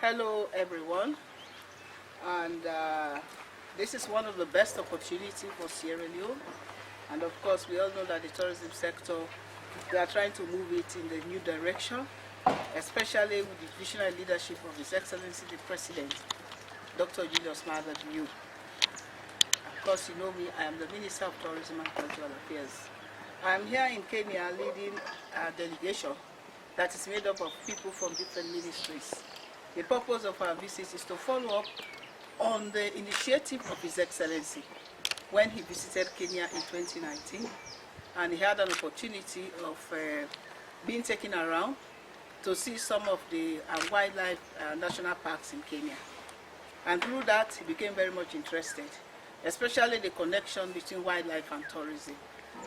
Hello everyone, and this is one of the best opportunities for Sierra Leone, and of course we all know that the tourism sector, we are trying to move it in the new direction, especially with the visionary leadership of His Excellency the President, Dr. Julius Maada Bio. Of course you know me, I am the Minister of Tourism and Cultural Affairs. I am here in Kenya leading a delegation that is made up of people from different ministries. The purpose of our visit is to follow up on the initiative of His Excellency when he visited Kenya in 2019, and he had an opportunity of being taken around to see some of the wildlife national parks in Kenya. And through that, he became very much interested, especially the connection between wildlife and tourism.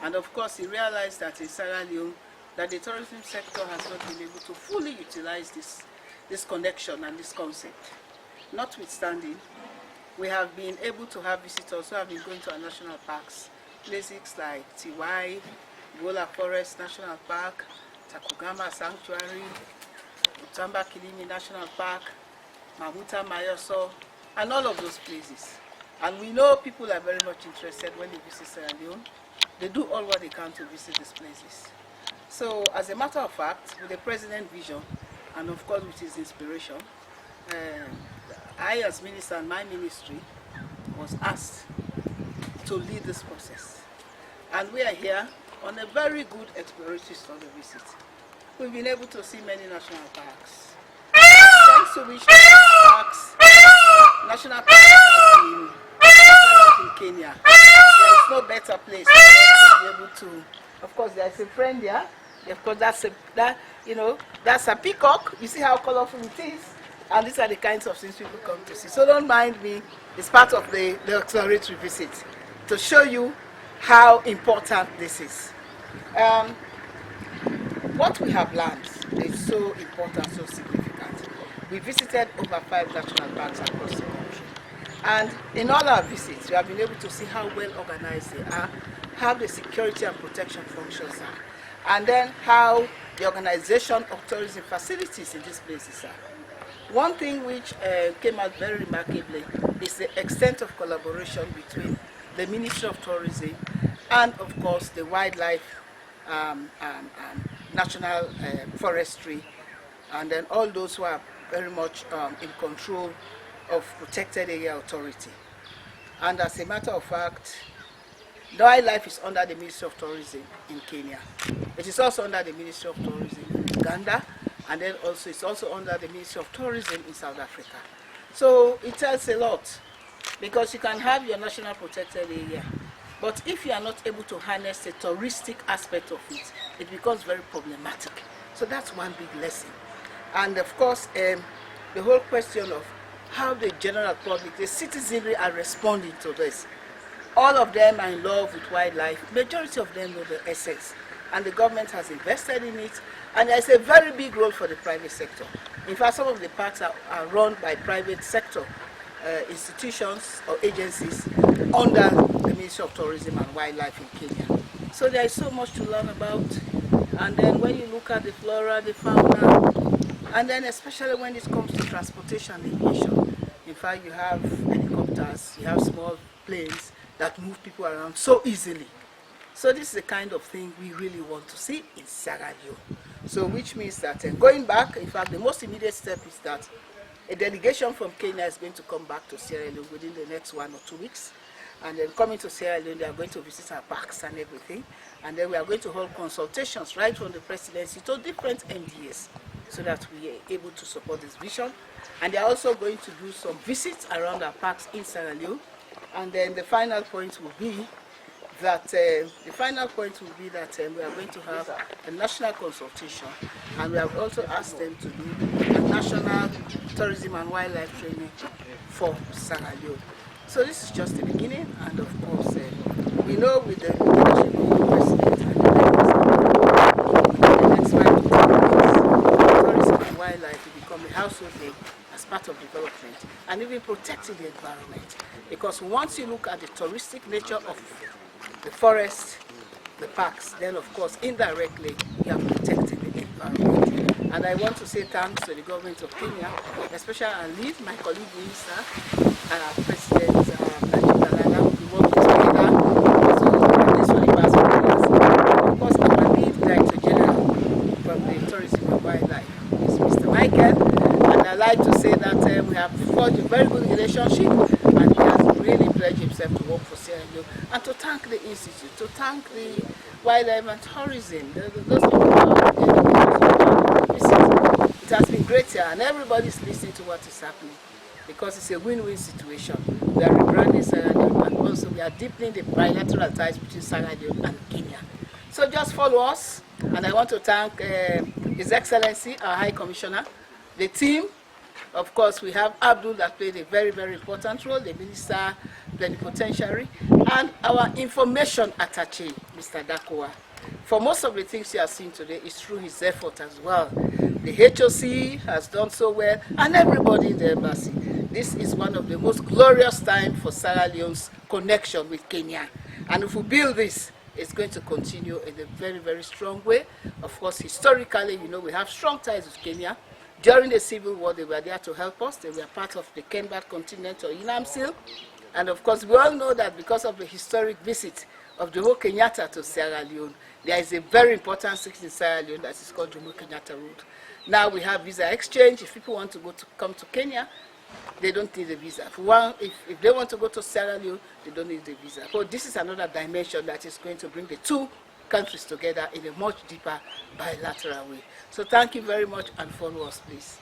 And of course, he realized that in Sierra Leone, that the tourism sector has not been able to fully utilize this connection and this concept. Notwithstanding, we have been able to have visitors who have been going to our national parks, places like Tiwai, Gola Forest National Park, Takugama Sanctuary, Utamba Kilimi National Park, Mahuta Mayoso, and all of those places. And we know people are very much interested when they visit Sierra Leone. They do all what they can to visit these places. So, as a matter of fact, with the President's vision, and of course with his inspiration, I as minister and my ministry was asked to lead this process. And we are here on a very good exploratory study visit. We've been able to see many national parks. Thanks to which national parks have been developed in Kenya. There is no better place for us to be able to. Of course, there is a friend there. Of course, that's a peacock. You see how colorful it is, and these are the kinds of things people come to see. So don't mind me. It's part of the exploratory visit to show you how important this is. What we have learned is so important, so significant. We visited over 5 national parks across the country, and in all our visits, we have been able to see how well organized they are, how the security and protection functions are, and then how the organization of tourism facilities in these places are. One thing which came out very remarkably is the extent of collaboration between the Ministry of Tourism and, of course, the Wildlife National Forestry, and then all those who are very much in control of Protected Area Authority. And as a matter of fact, wildlife is under the Ministry of Tourism in Kenya. It is also under the Ministry of Tourism in Uganda, and then also it's also under the Ministry of Tourism in South Africa. So it tells a lot, because you can have your national protected area, but if you are not able to harness the touristic aspect of it, it becomes very problematic. So that's one big lesson. And of course, the whole question of how the general public, the citizenry are responding to this. All of them are in love with wildlife. Majority of them know the essence, and the government has invested in it, and there's a very big role for the private sector. In fact, some of the parks are run by private sector institutions or agencies under the Ministry of Tourism and Wildlife in Kenya. So there is so much to learn about, and then when you look at the flora, the fauna, and then especially when it comes to transportation and aviation. In fact, you have helicopters, you have small planes that move people around so easily. So this is the kind of thing we really want to see in Sierra Leone. So which means that going back, in fact, the most immediate step is that a delegation from Kenya is going to come back to Sierra Leone within the next 1 or 2 weeks. And then coming to Sierra Leone, they are going to visit our parks and everything. And then we are going to hold consultations right from the presidency to different MDAs, so that we are able to support this vision. And they are also going to do some visits around our parks in Sierra Leone. And then the final point will be that we are going to have a national consultation, and we have also asked them to do a national tourism and wildlife training for Sierra Leone. So this is just the beginning, and of course we know with the leadership of the president and the next 5 to 10 years, tourism and wildlife will become a household name as part of development and even protecting the environment. Because once you look at the touristic nature of the forest, the parks, then of course indirectly you are protecting the environment. And I want to say thanks to the government of Kenya, especially our lead, my colleague minister, President Najib Balala. We work together. So this one was of course our lead Director General from the Tourism and Wildlife is Mr. Michael. And I like to say that we have forged a very good relationship, and he has really pledged himself to work for Sierra Leone, and to thank the Institute, to thank the Wildlife and Tourism, those people it has been great here, and everybody's listening to what is happening, because it's a win-win situation. We are rebranding Sierra Leone, and also we are deepening the bilateral ties between Sierra Leone and Kenya. So just follow us, and I want to thank His Excellency, our High Commissioner, the team. Of course, we have Abdul that played a very, very important role, the Minister Plenipotentiary, and our information attaché, Mr. Dakowa. For most of the things you have seen today is through his effort as well. The HOC has done so well, and everybody in the embassy. This is one of the most glorious times for Sierra Leone's connection with Kenya. And if we build this, it's going to continue in a very, very strong way. Of course, historically, you know, we have strong ties with Kenya. During the Civil War, they were there to help us. They were part of the Kenbat Continental Inamsil. And of course, we all know that because of the historic visit of Jomo Kenyatta to Sierra Leone, there is a very important street in Sierra Leone that is called Jomo Kenyatta Road. Now we have visa exchange. If people want to come to Kenya, they don't need a visa. If they want to go to Sierra Leone, they don't need a visa. So this is another dimension that is going to bring the two countries together in a much deeper bilateral way. So thank you very much, and follow us, please.